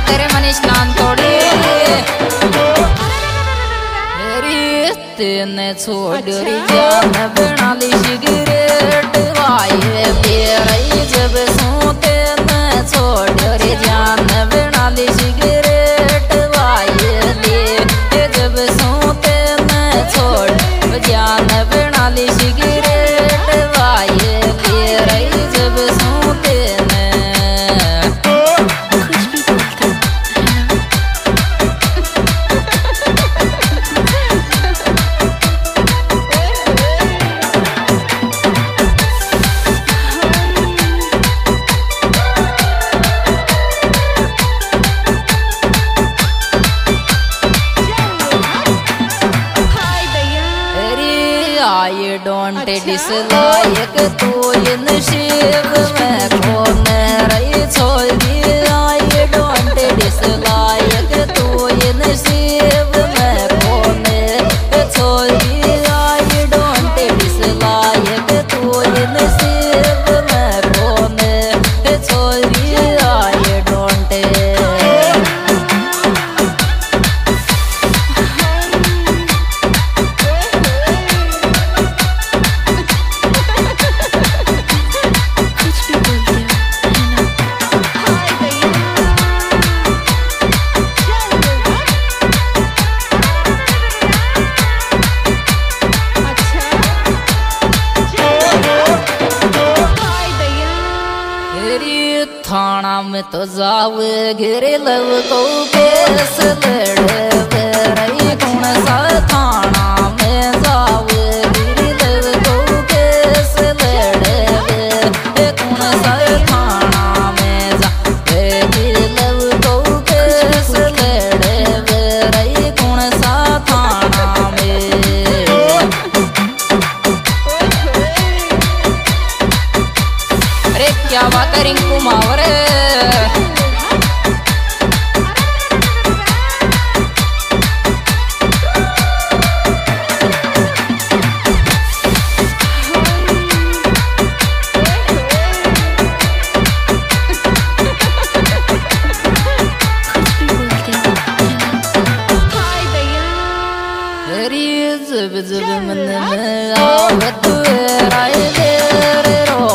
तेरे मनीष नान तोड़े तेने छोड़ री जान बना ली सिगरेट वाई तेरे जब सोते ने छोड़ री जान बना ली सिगरेट वाई दे जब सोते ने छोड़ जान बना ली सिगरेट वाई तेरे जब सोते ने I don't dislike तू इन शिव में कौन रही छोड़ी I don't dislike तू इन शिव में कौन छोड़ी I don't dislike तू इन शिव में कौन छोड़ी I don't थाना में तो जाव घिरे लव को केस लड़े रही कौन सा थाना में जाव घिरे लव को केस लड़े कौन सा थाना में जाव घिरे लव को केस लड़े रही कौन सा थाना में अरे क्या बात है रिंकू मावरे जब जब मन में आवत राय रे रो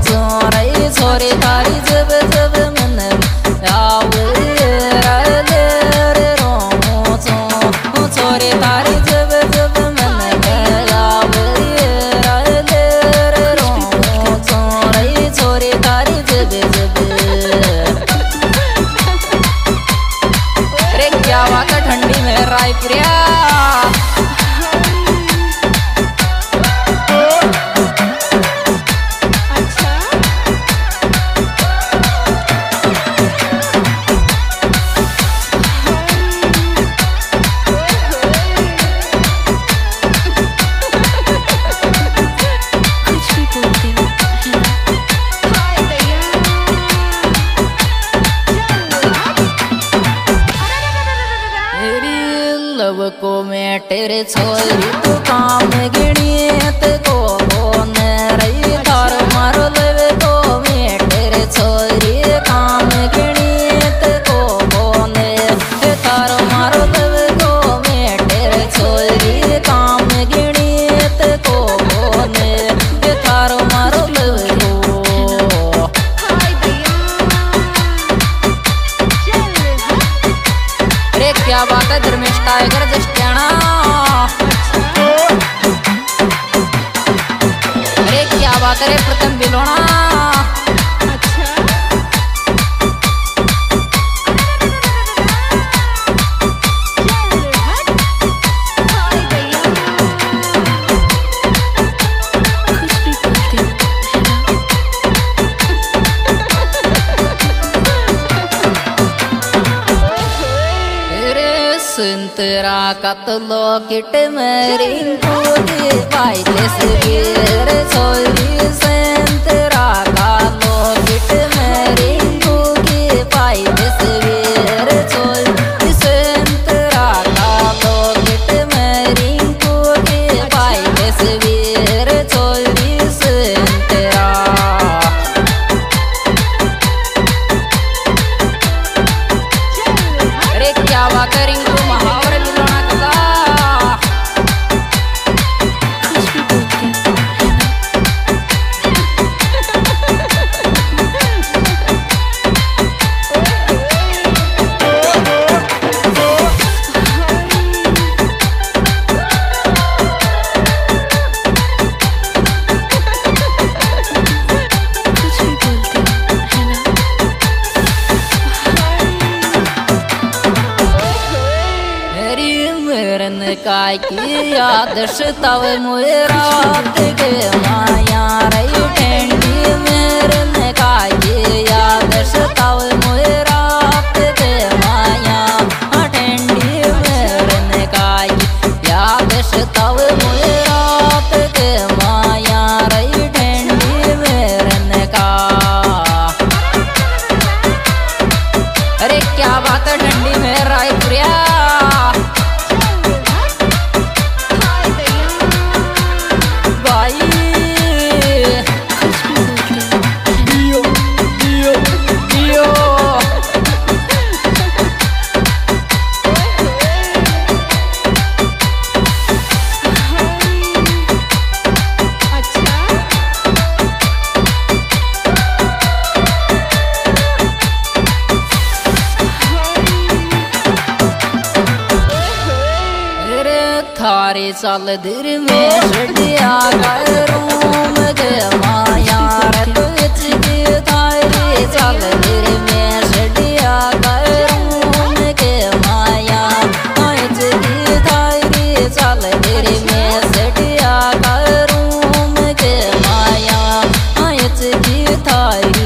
छोरे छोरे तारी जब जब मन में आवत राय रे रो छोरे तारी जब जब मन में आवत राय रे रो छोरे छोरे तारी जब जब अरे क्या बात है ठंडी में राय प्रिया को मैं तेरे छोरी तू काम गिणियत को कौन रही तार मारो लवे को मैं तेरे छोरी काम गिणियत को कौन तार मारो लवे को मैं तेरे छोरी काम गिणियत को कौन तार मारो लवे को अरे क्या बात है धर्मेश टाइगर अरे क्या बात है प्रथम बिलोना संतरा कतलो किट मेरी को दे पाइले से गिर छोरी संतरा का की याद तव मोए रात के माया रही ठंडी मेरे ने की याद तव मोए रात के माया ठंडी मेरे ने की याद तव मोए रात के माया रही ठंडी मेरे ने का। अरे क्या बात है ठंडी में रायपुरिया थारे चल दिल में सड़िया रूम के माया रच की थारे चल दिल में सड़िया रूम के माया रच की थारे चल दिल में सड़िया रूम के माया रच की थारी।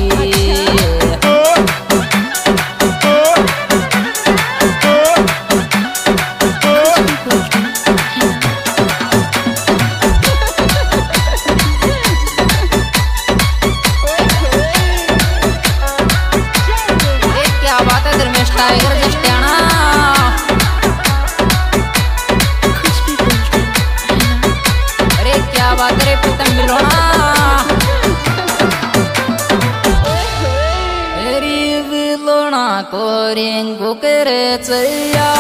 टाइगर जस्टियाना अरे क्या बात रे प्रीतम बिलोना मेरी बिलोना को रिंगू करे चलिया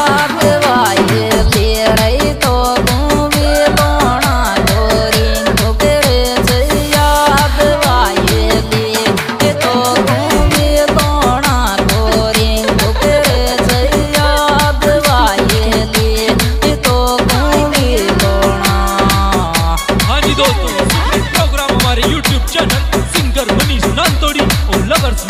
वाये ले रही तो बिलोना को रिंगू करे चलिया वाये ले तो बिलोना को रिंगू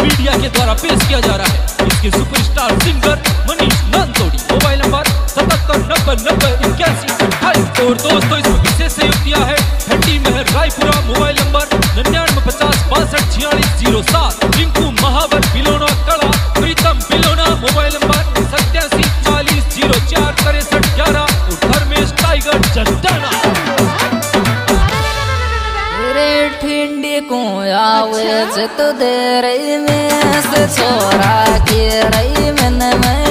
मीडिया के द्वारा पेश किया जा रहा है। इसके superstar singer Manish Nantodi. Mobile number 77909188। और दोस्तों इसमें विशेष सहयोग दिया है ठंडी महर रायपुरा। Mobile number 9950624607। रिंकू महावर बिलोना कड़ा प्रीतम बिलोना। Mobile number 8740406311। और धर्मेश टाइगर जस्टाना। ठंडी को आवे तो दे रही में से छोरा के रही मन में